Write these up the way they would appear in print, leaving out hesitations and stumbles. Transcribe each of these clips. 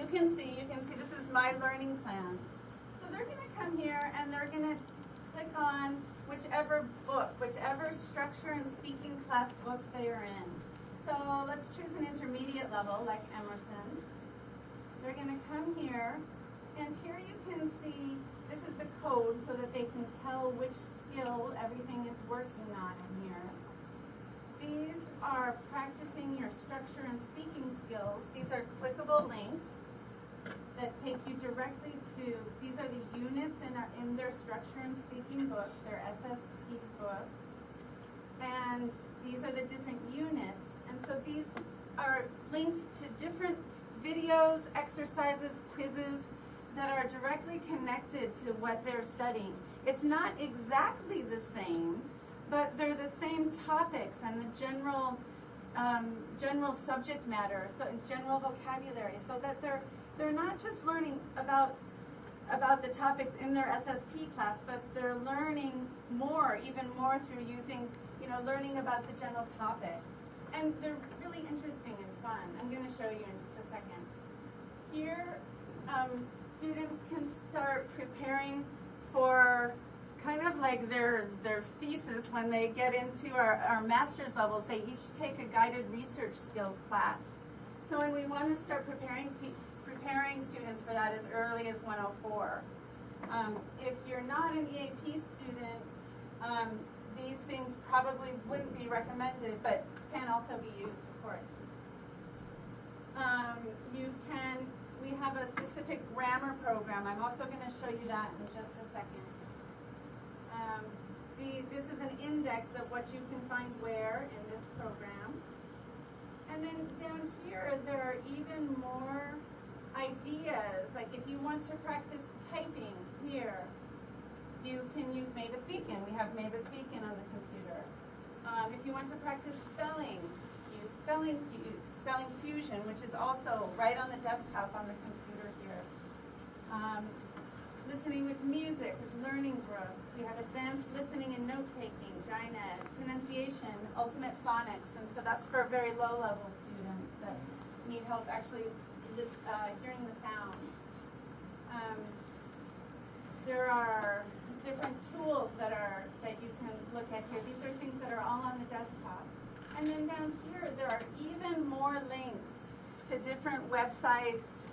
you can see this is my learning plans. So they're going to come here and they're going to click on whichever book, whichever structure and speaking class book they are in. So let's choose an intermediate level like Emerson. They're going to come here, and here you can see this is the code so that they can tell which skill everything is working on in here. These are practicing your structure and speaking skills. These are clickable links that take you directly to, these are the units in their structure and speaking book, their SSP book. And these are the different units. And so these are linked to different videos, exercises, quizzes that are directly connected to what they're studying. It's not exactly the same, but they're the same topics and the general subject matter, so general vocabulary, so that they're not just learning about the topics in their SSP class, but they're learning more, even more through using, learning about the general topic. And they're really interesting and fun. I'm going to show you in just a second. Here, students can start preparing for kind of like their thesis when they get into our master's levels. They each take a guided research skills class. So when we want to start preparing students for that as early as 104. If you're not an EAP student, these things probably wouldn't be recommended, but can also be used, of course. We have a specific grammar program. I'm also going to show you that in just a second. This is an index of what you can find where in this program. And then down here, there are even more ideas. Like if you want to practice typing here, you can use Mavis Beacon. We have Mavis Beacon on the computer. If you want to practice spelling, use Spelling Fusion, which is also right on the desktop on the computer here. Listening with music is Learning Group. We have advanced listening and note-taking, Dynet, pronunciation, ultimate phonics, and so that's for very low-level students that need help actually hearing the sounds. There are different tools that you can look at here. These are things that are all on the desktop. And then down here, there are even more links to different websites,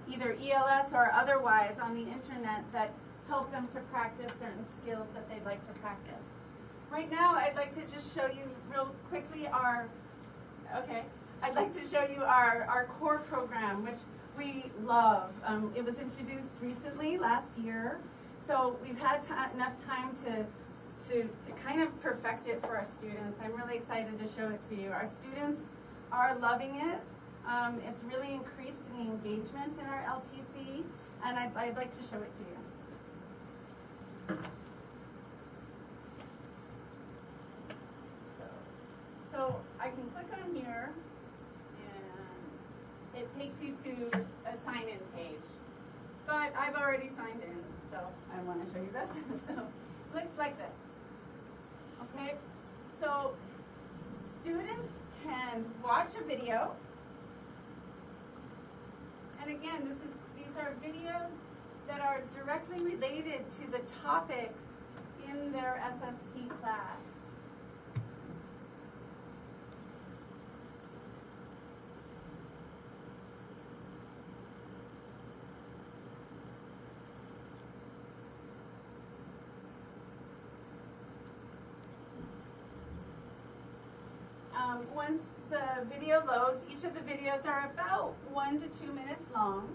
either ELS or otherwise on the internet, that help them to practice certain skills that they'd like to practice. Right now, I'd like to just show you real quickly our core program, which we love. It was introduced recently, last year, so we've had enough time to kind of perfect it for our students. I'm really excited to show it to you. Our students are loving it. It's really increased the engagement in our LTC, and I'd like to show it to you. So I can click on here, and it takes you to a sign-in page. But I've already signed in, so I want to show you this. So it looks like this. Okay, so students can watch a video, and again, these are videos that are directly related to the topics in their SSP class. Once the video loads, each of the videos are about 1 to 2 minutes long.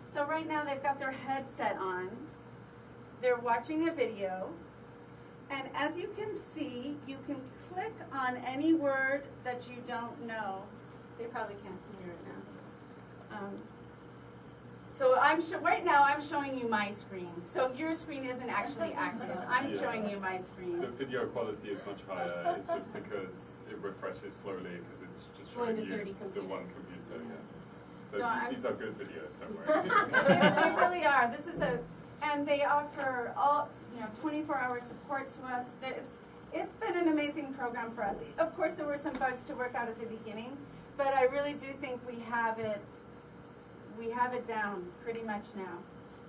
So right now they've got their headset on. They're watching a video. And as you can see, you can click on any word that you don't know. They probably can't hear it now. So right now I'm showing you my screen. So your screen isn't actually active. I'm showing you my screen. The video quality is much higher. It's just because it refreshes slowly because it's just showing you the one computer. Yeah. So these are good videos. Don't worry. They really are. And they offer 24-hour support to us. It's been an amazing program for us. Of course, there were some bugs to work out at the beginning, but I really do think we have it we have it down pretty much now.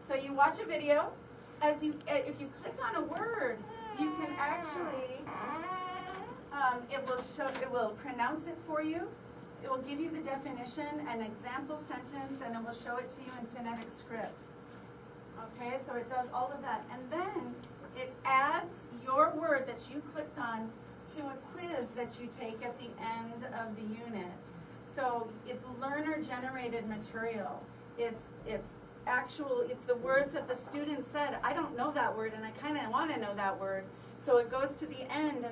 So you watch a video. If you click on a word, you can actually, it will pronounce it for you. It will give you the definition, an example sentence, and it will show it to you in phonetic script. Okay, so it does all of that. And then it adds your word that you clicked on to a quiz that you take at the end of the unit. So it's learner-generated material. It's the words that the student said, I don't know that word, and I kind of want to know that word. So it goes to the end,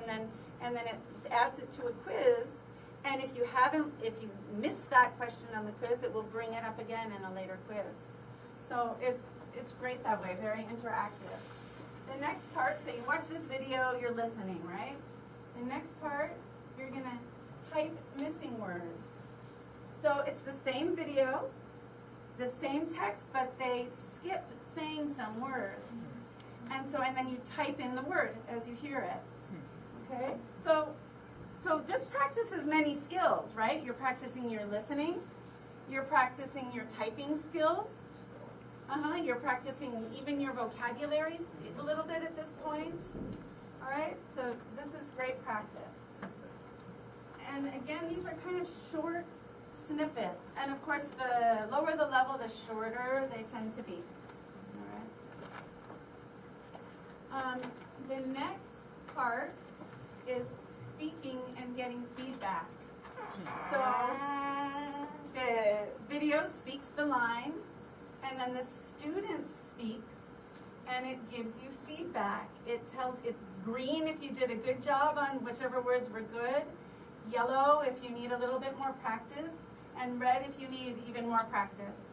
and then it adds it to a quiz. And if you missed that question on the quiz, it will bring it up again in a later quiz. So it's great that way, very interactive. The next part, so you watch this video, you're listening, right? The next part, you're going to type missing words. So it's the same video, the same text, but they skip saying some words. And then you type in the word as you hear it. Okay? So this practices many skills, right? You're practicing your listening, you're practicing your typing skills, you're practicing even your vocabulary a little bit at this point. All right? So this is great practice. And again, these are kind of short snippets. And of course, the lower the level, the shorter they tend to be. All right? The next part is speaking and getting feedback. So the video speaks the line, and then the student speaks, and it gives you feedback. It's green if you did a good job on whichever words were good, yellow if you need a little bit more practice, and red if you need even more practice.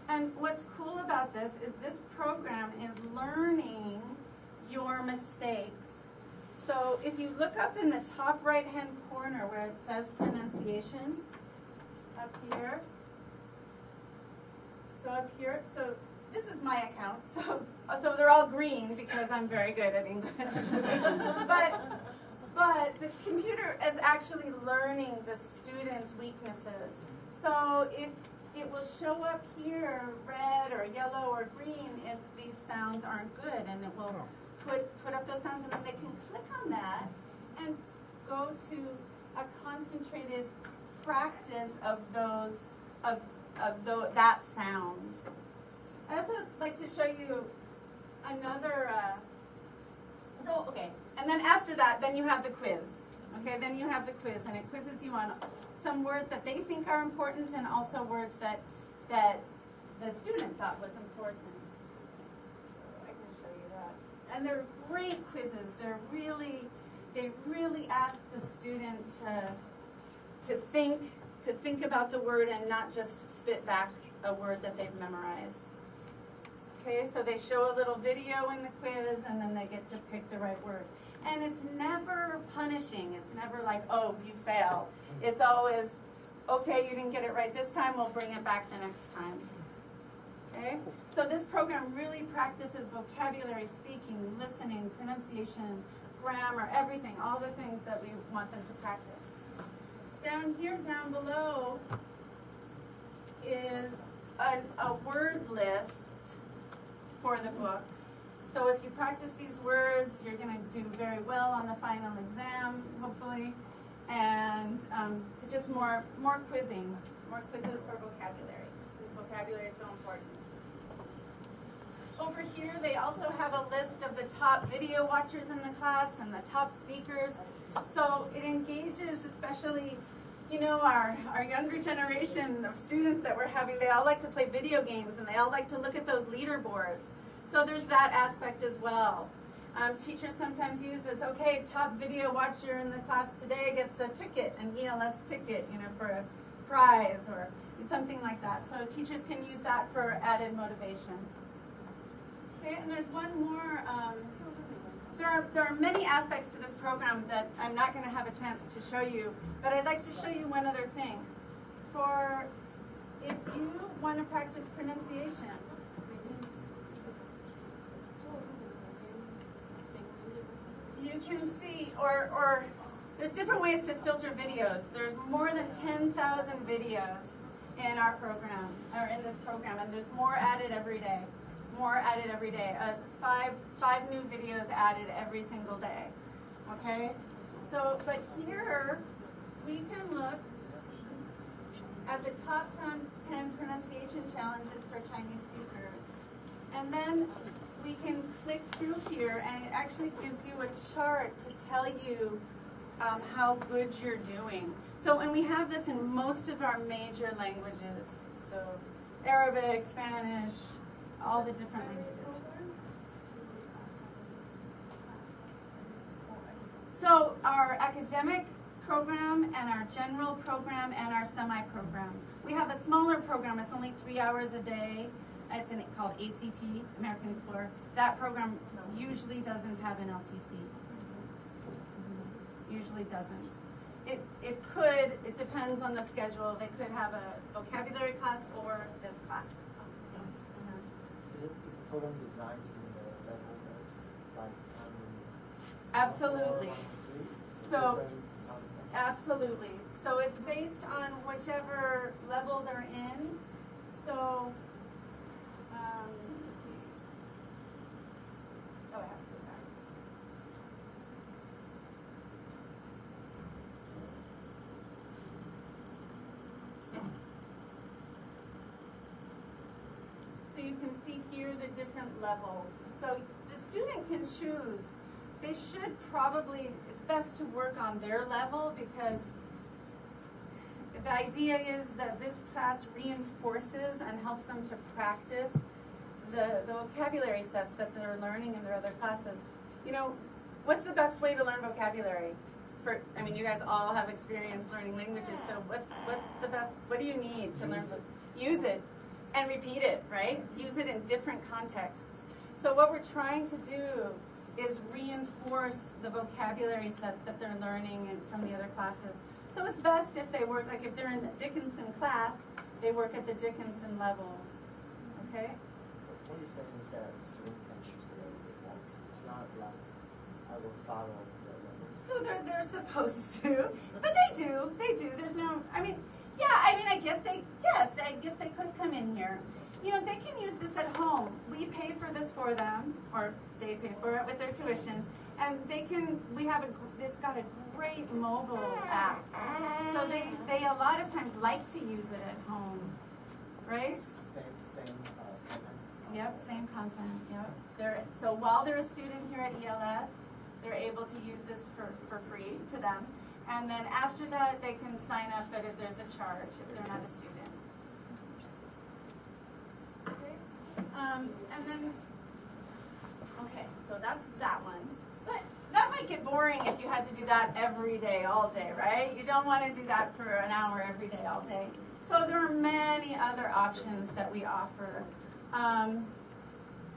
And what's cool about this is this program is learning your mistakes. So if you look up in the top right-hand corner where it says pronunciation, up here, so this is my account, so they're all green because I'm very good at English. but the computer is actually learning the students' weaknesses. So if it will show up here red or yellow or green if these sounds aren't good, and it will put up those sounds, and then they can click on that and go to a concentrated practice of that sound. I also like to show you another, and then after that, then you have the quiz. Okay, then you have the quiz, and it quizzes you on some words that they think are important and also words that the student thought was important. I can show you that. And they're great quizzes. They really ask the student to think about the word and not just spit back a word that they've memorized. Okay, so they show a little video in the quiz, and then they get to pick the right word. And it's never punishing. It's never like, oh, you failed. It's always, okay, you didn't get it right this time, we'll bring it back the next time. Okay? So this program really practices vocabulary, speaking, listening, pronunciation, grammar, everything, all the things that we want them to practice. Down here, down below, is a word list for the book. So if you practice these words, you're going to do very well on the final exam, hopefully. And it's just more quizzing, more quizzes for vocabulary, because vocabulary is so important. Over here, they also have a list of the top video watchers in the class and the top speakers. So it engages, especially, our younger generation of students that we're having. They all like to play video games, and they all like to look at those leaderboards. So there's that aspect as well. Teachers sometimes use this, okay, top video watcher in the class today gets a ticket, an ELS ticket, for a prize or something like that. So teachers can use that for added motivation. Okay, and there's one more. There are many aspects to this program that I'm not going to have a chance to show you, but I'd like to show you one other thing. If you want to practice pronunciation, you can see, or there's different ways to filter videos. There's more than 10,000 videos. in our program, or in this program, and there's more added every day. More added every day. Five new videos added every single day. Okay? So, but here we can look at the top 10 pronunciation challenges for Chinese speakers. And then we can click through here, and it actually gives you a chart to tell you how good you're doing. So, and we have this in most of our major languages. So, Arabic, Spanish, all the different languages. So, our academic program and our general program and our semi-program. We have a smaller program, it's only 3 hours a day. It's called ACP, American Explorer. That program usually doesn't have an LTC. Usually doesn't. It could, it depends on the schedule. They could have a vocabulary class or this class. Is the program designed to be level based? Like, absolutely. So, absolutely. So it's based on whichever level they're in. So, you can see here the different levels. So the student can choose. They should probably, it's best to work on their level, because the idea is that this class reinforces and helps them to practice the vocabulary sets that they're learning in their other classes. You know, what's the best way to learn vocabulary? I mean, you guys all have experience learning languages, so what's the best, what do you need to learn? Use it. And repeat it, right? Use it in different contexts. So what we're trying to do is reinforce the vocabulary sets that they're learning from the other classes. So it's best if they work, like if they're in the Dickinson class, they work at the Dickinson level, okay? What you're saying is that the student can choose the level they want. It's not like I will follow the levels. So they're supposed to, but they do. There's no, I mean, yeah, I guess they could come in here. You know, they can use this at home. We pay for this for them, or they pay for it with their tuition, and they can, it's got a great mobile app. So they a lot of times like to use it at home, right? Same content. Yep, same content, yep. So while they're a student here at ELS, they're able to use this for free to them. And then after that, they can sign up, but if there's a charge, if they're not a student. Okay. And then, okay, so that's that one. But that might get boring if you had to do that every day, all day, right? You don't want to do that for an hour every day, all day. So there are many other options that we offer.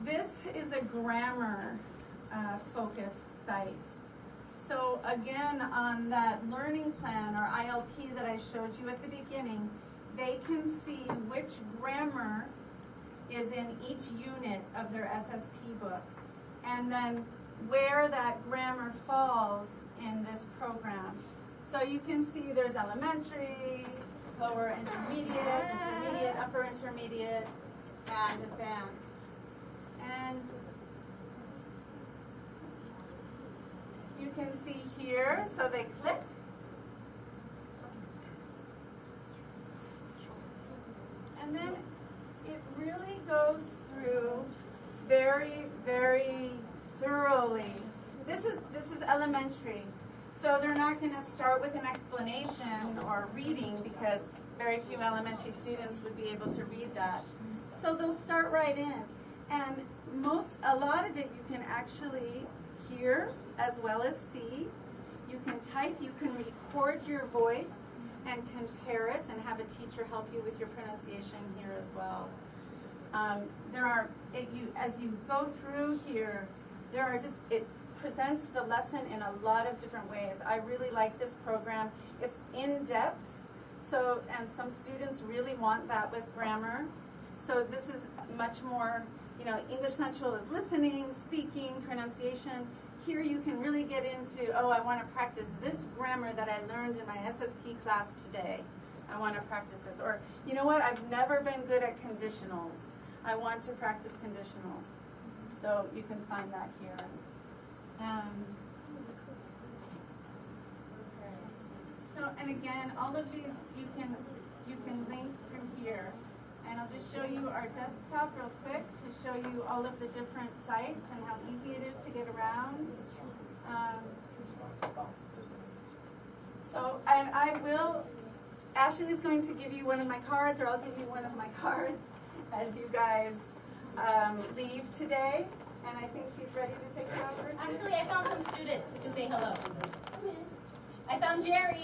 This is a grammar focused site. So again, on that learning plan or ILP that I showed you at the beginning, they can see which grammar is in each unit of their SSP book, and then where that grammar falls in this program. So you can see there's elementary, lower intermediate, upper intermediate, and advanced. And you can see here, so they click. And then it really goes through very, very thoroughly. This is elementary. So they're not going to start with an explanation or reading, because very few elementary students would be able to read that. So they'll start right in. And a lot of it you can actually hear as well as see. You can type, you can record your voice and compare it and have a teacher help you with your pronunciation here as well. As you go through here, it presents the lesson in a lot of different ways. I really like this program. It's in depth, and some students really want that with grammar. So this is much more, English Central is listening, speaking, pronunciation. Here you can really get into, I want to practice this grammar that I learned in my SSP class today. I want to practice this. Or, you know what, I've never been good at conditionals. I want to practice conditionals. So you can find that here. So, and again, all of these you can link through here. And I'll just show you our desktop real quick to show you all of the different sites and how easy it is to get around. So, and I will, Ashley's going to give you one of my cards, or I'll give you one of my cards as you guys leave today. And I think she's ready to take you over. Actually, I found some students to say hello. I found Jerry.